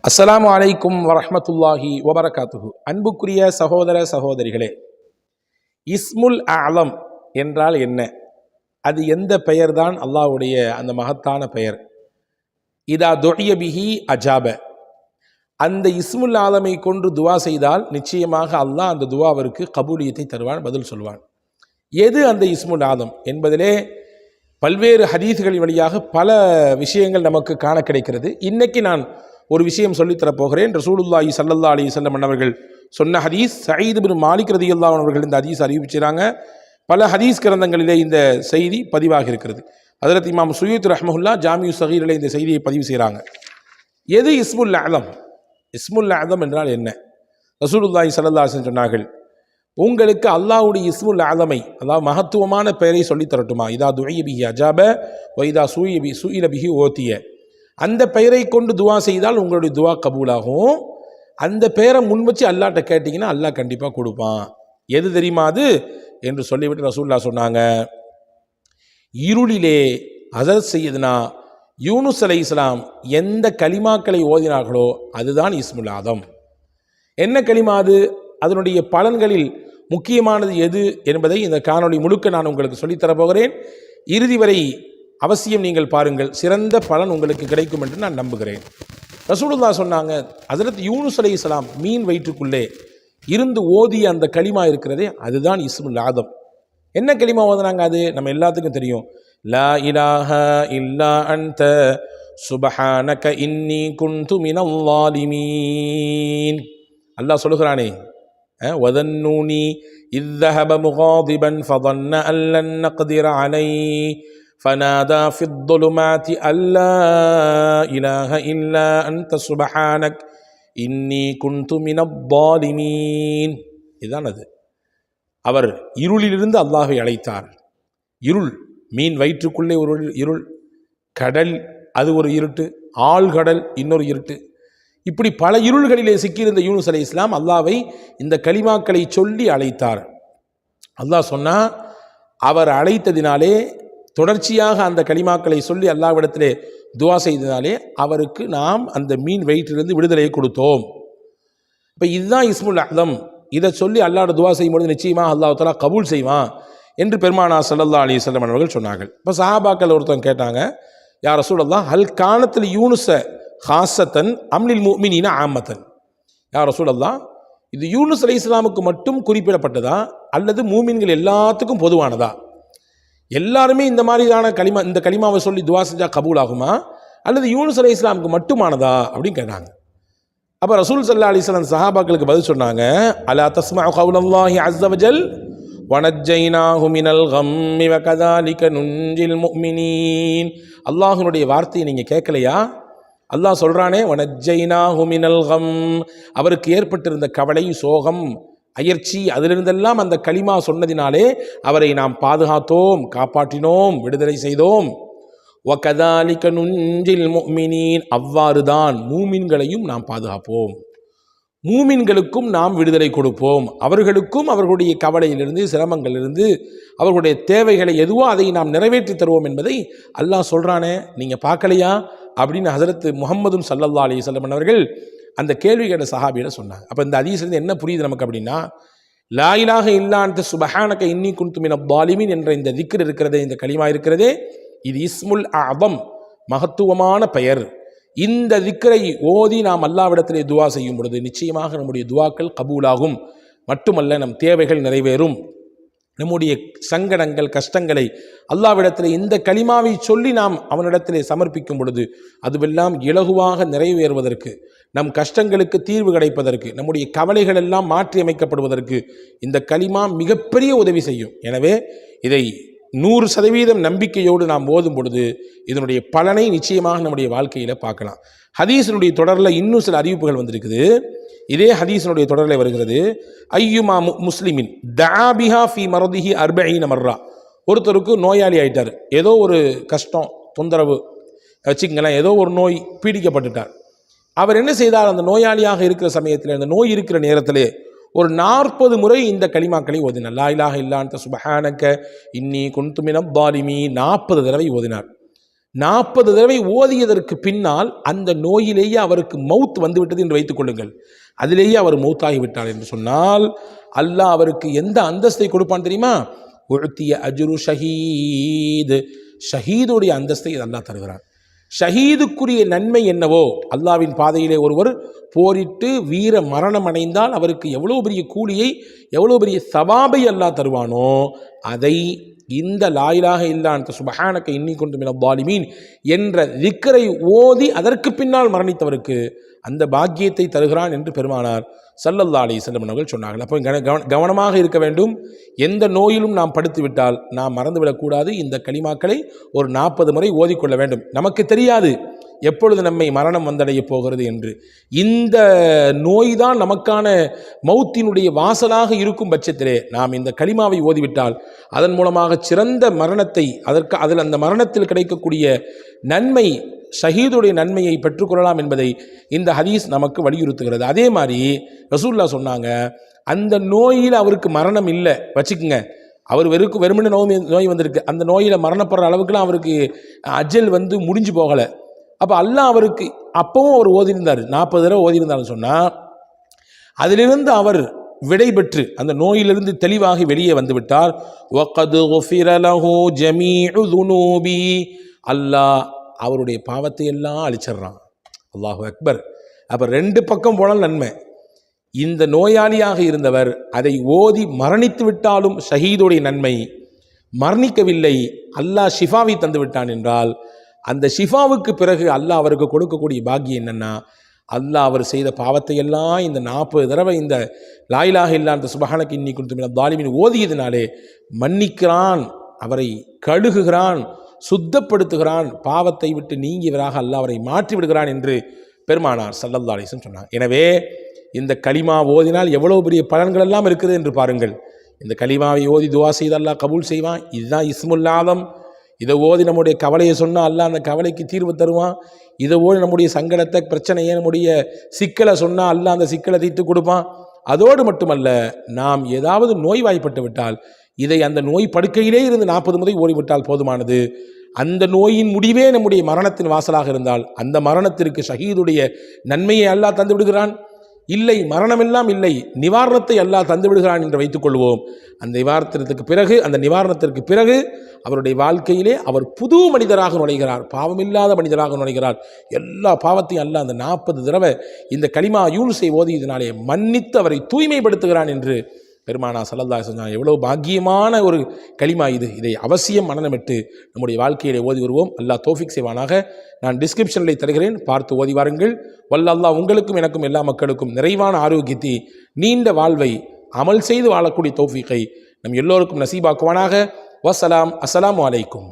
அஸ்ஸலாமு அலைக்கும் வரஹ்மத்துல்லாஹி வபரகாத்துஹு. அன்புக்குரிய சகோதர சகோதரிகளே, இஸ்முல் அலம் என்றால் என்ன? அது எந்த பெயர் தான் அல்லாஹ்வுடைய அந்த மகத்தான பெயர்? இதா துஇய பிஹி அஜாப. அந்த இஸ்முல் ஆலமை கொண்டு துவா செய்தால் நிச்சயமாக அல்லாஹ் அந்த துவாவிற்கு கபூலியத்தை தருவான், பதில் சொல்வான். எது அந்த இஸ்முல் ஆலம் என்பதிலே பல்வேறு ஹதீஸ்களின் வழியாக பல விஷயங்கள் நமக்கு காண கிடைக்கிறது. இன்னைக்கு நான் ஒரு விஷயம் சொல்லித்தரப் போகிறேன். ரசூலுல்லாஹி ஸல்லல்லாஹு அலைஹி வஸல்லம் அவர்கள் சொன்ன ஹதீஸ். சயீத் இப்னு மாலிக் ரலியல்லாஹு அன்ஹு அவர்கள் இந்த ஹதீஸ் அறிவிச்சாங்க. பல ஹதீஸ் கிரந்தங்களிலே இந்த செய்தி பதிவாக இருக்கிறது. ஹஜ்ரத் இமாம் சுயூத் ரஹ்மஹுல்லாஹ் ஜாமிஉ ஸகீரிலே இந்த செய்தியை பதிவு செய்கிறாங்க. எது இஸ்முல் அலம்? இஸ்முல் அலம் என்றால் என்ன? ரசூலுல்லாஹி ஸல்லல்லாஹு அலைஹி வஸல்லம் சொன்னார்கள், உங்களுக்கு அல்லாஹ்வுடைய இஸ்முல் அலமை, அதாவது மகத்துவமான பெயரை சொல்லித் தரட்டுமா? இதா துஇய பிஹி அஜாப வ இதா சுஇல பிஹி ஓதிய. அந்த பெயரை கொண்டு துவா செய்தால் உங்களுடைய துவா கபூலாகும். அந்த பெயரை முன் வச்சு அல்லாஹ்ட்ட கேட்டிங்கன்னா அல்லாஹ் கண்டிப்பாக கொடுப்பான். எது தெரியுமா அது என்று சொல்லிவிட்டு ரசூலுல்லாஹ் சொன்னாங்க, இருளிலே ஹஸரத் சையதுனா யூனுஸ் அலைஹிஸ்ஸலாம் எந்த கலிமாக்களை ஓதினார்களோ அதுதான் இஸ்முல் ஆதம். என்ன கலிமா அது? அதனுடைய பலன்களில் முக்கியமானது எது என்பதை இந்த காணொளி முழுக்க நான் உங்களுக்கு சொல்லித்தரப் போகிறேன். இறுதி வரை அவசியம் நீங்கள் பாருங்கள், சிறந்த பலன் உங்களுக்கு கிடைக்கும் என்று நான் நம்புகிறேன். ரசூலுல்லாஹ் சொன்னாங்க, ஹஸரத் யூனுஸ் அலைஹிஸ்ஸலாம் மீன் வயிற்றுக்குள்ளே இருந்து ஓதிய அந்த கலிமா இருக்கிறதே அதுதான் இஸ்முல் ஆதம். என்ன கலிமா ஓதுனாங்க? அது நம்ம எல்லாத்துக்கும் தெரியும். லா இலாஹா இல்லா அன்த சுப்ஹானக இன்னி குன்து மினல் ஸாலிமீன். அல்லாஹ் சொல்லுகிறானே, வதன்னூனி இத் ذهب مغاضبا فظن أن لن نقدر عليه فنادى في الظلمات أن لا إله إلا أنت سبحانك إني كنت من الظالمين. இதுதான் அது. அவர் இருளிலிருந்து அல்லாஹ்வை அழைத்தார். இருள், மீன் வயிற்றுக்குள்ளே ஒரு இருள், கடல் அது ஒரு இருட்டு, ஆழ்கடல் இன்னொரு இருட்டு, இப்படி பல இருள்களிலே சிக்கியிருந்த யூனுஸ் அலைஹிஸ்ஸலாம் அல்லாஹ்வை இந்த கலிமாக்களை சொல்லி அழைத்தார். அல்லாஹ் சொன்னா, அவர் அழைத்ததினாலே, தொடர்ச்சியாக அந்த கலிமாக்களை சொல்லி அல்லாஹ்விடத்திலே துவா செய்ததினாலே அவருக்கு நாம் அந்த மீன் வயிற்றிலிருந்து விடுதலையை கொடுத்தோம். இப்போ இதுதான் இஸ்முல் அலம். இதை சொல்லி அல்லாஹ்வோட துவா செய்யும்போது நிச்சயமாக அல்லாஹ் தஆலா கபூல் செய்வான் என்று பெருமானார் ஸல்லல்லாஹு அலைஹி வஸல்லம் அவர்கள் சொன்னார்கள். இப்போ சஹாபாக்கள் ஒருத்தன் கேட்டாங்க, யா ரசூலல்லாஹ் ஹல் கானத்தில் யூனுஸ ஹாசத்தன் அம்லில் முஃமினீன ஆமத்தன். யா ரசூலல்லாஹ், இது யூனுஸ் அலைஹிஸ்ஸலாமுக்கு மட்டும் குறிப்பிடப்பட்டதா அல்லது மூமின்கள் எல்லாத்துக்கும் பொதுவானதா? எல்லாருமே இந்த மாதிரியான கலிமா, இந்த கலிமாவை சொல்லி துவா செஞ்சா கபூல் ஆகுமா அல்லது யூனுஸ் அலைஹிஸ்ஸலாமுக்கு மட்டுமானதா அப்படின்னு கேட்டாங்க. அப்போ ரசூல் ஸல்லல்லாஹு அலைஹி வஸல்லம் சஹாபாக்களுக்கு பதில் சொன்னாங்க, அலா தஸ்மஉ கௌலல்லாஹி அஸ்ஸ வஜல் வனஜ்ஜைனாஹு மினல் கம்மி வகதாலிக நுன்ஜில் முஃமினீன். அல்லாஹ்வுடைய வார்த்தையை நீங்கள் கேட்கலையா? அல்லாஹ் சொல்றானே, வனஜ்ஜைனாஹு மினல் கம், அவருக்கு ஏற்பட்டிருந்த கவலை, சோகம், அயர்ச்சி, அதிலிருந்தெல்லாம் அந்த கலிமா சொன்னதினாலே அவரை நாம் பாதுகாத்தோம், காப்பாற்றினோம், விடுதலை செய்தோம். வகதாலிக நுன்ஜில் முஃமினீன், அவ்வாறுதான் மூமின்களையும் நாம் பாதுகாப்போம், மூமின்களுக்கும் நாம் விடுதலை கொடுப்போம், அவர்களுக்கும் அவர்களுடைய கவலையிலிருந்து, சிரமங்களிலிருந்து, அவர்களுடைய தேவைகளை எதுவோ அதை நாம் நிறைவேற்றி தருவோம் என்பதை அல்லாஹ் சொல்றானே, நீங்க பார்க்கலையா அப்படின்னு ஹஸரத் முஹம்மது ஸல்லல்லாஹு அலைஹி வஸல்லம் அவர்கள் அந்த கேள்வி கேட்ட சஹாபியில சொன்னாங்க. அப்போ இந்த ஹதீஸ்லேருந்து என்ன புரியுது நமக்கு அப்படின்னா, லா இலாஹ இல்லா அன்த சுப்ஹானக இன்னி குன்து மினல் ஸாலிமீன் என்ற இந்த திக்ர் இருக்கிறதே, இந்த கலிமா இருக்கிறதே, இது இஸ்முல் அஅதம், மகத்துவமான பெயர். இந்த திக்ரை ஓதி நாம் அல்லாஹ்விடத்திலே துவா செய்யும் பொழுது நிச்சயமாக நம்முடைய துவாக்கள் கபூலாகும். மட்டுமல்ல, நம் தேவைகள் நிறைவேறும். நம்முடைய சங்கடங்கள், கஷ்டங்களை அல்லாஹ்விடத்திலே இந்த கலிமாவை சொல்லி நாம் அவனிடத்திலே சமர்ப்பிக்கும் பொழுது அதுவெல்லாம் இலகுவாக நிறைவேறுவதற்கு, நம் கஷ்டங்களுக்கு தீர்வு கிடைப்பதற்கு, நம்முடைய கவலைகள் எல்லாம் மாற்றி அமைக்கப்படுவதற்கு இந்த கலிமா மிகப்பெரிய உதவி செய்யும். எனவே இதை 100% நம்பிக்கையோடு நாம் ஓதும் பொழுது இதனுடைய பலனை நிச்சயமாக நம்முடைய வாழ்க்கையில் பார்க்கலாம். ஹதீஸினுடைய தொடரில் இன்னும் சில அறிவிப்புகள் வந்திருக்குது. இதே ஹதீஸினுடைய தொடரில் வருகிறது, ஐயுமா முஸ்லிமின் தஆபிஹா ஃபி மரதிஹி 40 மர்ரா. ஒருத்தருக்கு நோயாளி ஆயிட்டார், ஏதோ ஒரு கஷ்டம், தொந்தரவு வச்சுங்களேன், ஏதோ ஒரு நோய் பீடிக்கப்பட்டுட்டார். அவர் என்ன செய்தார்? அந்த நோயாளியாக இருக்கிற சமயத்தில், அந்த நோய் இருக்கிற நேரத்திலே ஒரு 40 முறை இந்த கலிமாக்களை ஓதினார். லா இலாஹ இல்லா அன்த சுப்ஹானக இன்னி குன்து மினல் ஸாலிமீன் 40 தடவை ஓதினார். 40 தடவை ஓதியதற்கு பின்னால் அந்த நோயிலேயே அவருக்கு மவுத் வந்துவிட்டது என்று வைத்துக் கொள்ளுங்கள். அதிலேயே அவர் மௌத்தாகிவிட்டார் என்று சொன்னால் அல்லாஹ் அவருக்கு எந்த அந்தஸ்தை கொடுப்பான் தெரியுமா? உழ்த்திய அஜ்ரு ஷஹீத், ஷஹீதுடைய அந்தஸ்தை அல்லாஹ் தருகிறான். ஷஹீதுக்குரிய நன்மை என்னவோ, அல்லாவின் பாதையிலே ஒருவர் போரிட்டு வீர மரணம் அடைந்தால் அவருக்கு எவ்வளோ பெரிய கூலியை, எவ்வளோ பெரிய சவாபை அல்லாஹ் தருவானோ, அதை இந்த லா இலாஹ இல்லா அன்த சுப்ஹானக இன்னி குன்து மினல் ஸாலிமீன் என்ற திக்ரை ஓதி அதற்கு பின்னால் மரணித்தவருக்கு அந்த பாக்கியத்தை தருகிறான் என்று பெருமானார் ஸல்லல்லாஹு அலைஹி வஸல்லம் அவர்கள் சொன்னார்கள். அப்போ கவனமாக இருக்க வேண்டும். எந்த நோயிலும் நாம் படுத்து விட்டால் நாம் மறந்துவிடக்கூடாது. இந்த கலிமாக்களை ஒரு 40 முறை ஓதிக்கொள்ள வேண்டும். நமக்கு தெரியாது எப்பொழுது நம்மை மரணம் வந்தடைய போகிறது என்று. இந்த நோய் தான் நமக்கான மௌத்தினுடைய வாசலாக இருக்கும் பட்சத்திலே நாம் இந்த கலிமாவை ஓதிவிட்டால் அதன் மூலமாக சிறந்த மரணத்தை, அதில் அந்த மரணத்தில் கிடைக்கக்கூடிய நன்மை, ஷஹீதுடைய நன்மையை பெற்றுக்கொள்ளலாம் என்பதை இந்த ஹதீஸ் நமக்கு வலியுறுத்துகிறது. அதே மாதிரி ரசூலுல்லாஹ் சொன்னாங்க, அந்த நோயில் அவருக்கு மரணம் இல்லை வச்சுக்குங்க, அவர் வெறுமனே நோய் வந்திருக்கு, அந்த நோயில் மரணப்படுற அளவுக்குலாம் அவருக்கு அஜல் முடிஞ்சு போகலை. அப்போ அல்லாஹ் அவருக்கு அப்பவும் அவர் ஓதியிருந்தார், 40 தடவை ஓதியிருந்தார்னு சொன்னால் அதிலிருந்து அவர் விடை பெற்று அந்த நோயிலிருந்து தெளிவாகி வெளியே வந்துவிட்டார். வகது குஃபிர லஹு ஜமீஉ ذுனூபி, அல்லாஹ் அவருடைய பாவத்தை எல்லாம் அழிச்சிடுறான். அல்லாஹு அக்பர். அப்போ 2 பக்கம் போனால் நன்மை. இந்த நோயாளியாக இருந்தவர் அதை ஓதி மரணித்து விட்டாலும் ஷஹீதுடைய நன்மை, மரணிக்கவில்லை அல்லாஹ் ஷிஃபாவை தந்து விட்டான் என்றால் அந்த ஷிஃபாவுக்கு பிறகு அல்லாஹ் அவருக்கு கொடுக்கக்கூடிய பாக்கியம் என்னன்னா, அல்லாஹ் அவர் செய்த பாவத்தை எல்லாம் இந்த 40 தடவை இந்த லா இலாஹ இல்லா அன்த சுப்ஹானக இன்னி குன்து மினல் ஸாலிமீன் ஓதியதினாலே மன்னிக்கிறான், அவரை கழுகுகிறான், சுத்தப்படுத்துகிறான், பாவத்தை விட்டு நீங்கியவராக அல்லாஹ் அவரை மாற்றி விடுகிறான் என்று பெருமானார் ஸல்லல்லாஹு அலைஹி வஸல்லம் சொன்னார். எனவே இந்த கலிமா ஓதினால் எவ்வளவு பெரிய பலன்கள் எல்லாம் இருக்குது என்று பாருங்கள். இந்த கலிமாவை ஓதி துவா செய்து அல்லாஹ் கபூல் செய்வான். இதுதான் இஸ்முல் ஆதம். இதை ஓதி நம்முடைய கவலையை சொன்னால் அல்லாஹ் அந்த கவலைக்கு தீர்வு தருவான். இதை ஓடி நம்முடைய சங்கடத்தை, பிரச்சனையை, நம்முடைய சிக்கலை சொன்னால் அல்லாஹ் அந்த சிக்கலை தீர்த்து கொடுப்பான். அதோடு மட்டுமல்ல, நாம் ஏதாவது நோய்வாய்ப்பட்டு விட்டால் இதை அந்த நோய் படுக்கையிலே இருந்து 40 முறை ஓடிவிட்டால் போதுமானது. அந்த நோயின் முடிவே நம்முடைய மரணத்தின் வாசலாக இருந்தால் அந்த மரணத்திற்கு ஷஹீதுடைய நன்மையை அல்லாஹ் தந்து விடுகிறான். இல்லை, மரணமெல்லாம் இல்லை, நிவாரணத்தை அல்லாஹ் தந்து விடுகிறான் என்று வைத்துக் கொள்வோம். அந்த நிவாரணத்திற்கு பிறகு அவருடைய வாழ்க்கையிலே அவர் புது மனிதராக நுழைகிறார், பாவமில்லாத மனிதராக நுழைகிறார். எல்லா பாவத்தையும் அல்லாஹ் அந்த 40 தடவை இந்த கலிமா யூனுஸை ஓதியதினாலே மன்னித்து அவரை தூய்மைப்படுத்துகிறான் என்று பெருமானார் ஸல்லல்லாஹு அலைஹி வஸல்லம். எவ்வளவு பாக்கியமான ஒரு கலிமா இது. இதை அவசியம் மனனமிட்டு நம்முடைய வாழ்க்கையிலே ஓதி வருவோம். அல்லாஹ் தௌஃபீக் செய்வானாக. நான் டிஸ்கிரிப்ஷனில் தருகிறேன், பார்த்து ஓதி வாருங்கள். வல்ல அல்லாஹ் உங்களுக்கும் எனக்கும் எல்லா மக்களுக்கும் நிறைவான ஆரோக்கியத்தை, நீண்ட வாழ்வை, அமல் செய்து வாழக்கூடிய தௌஃபீக்கை நம் எல்லோருக்கும் நசீபாக்குவானாக. வஸ்ஸலாம். அஸ்ஸலாமு அலைக்கும்.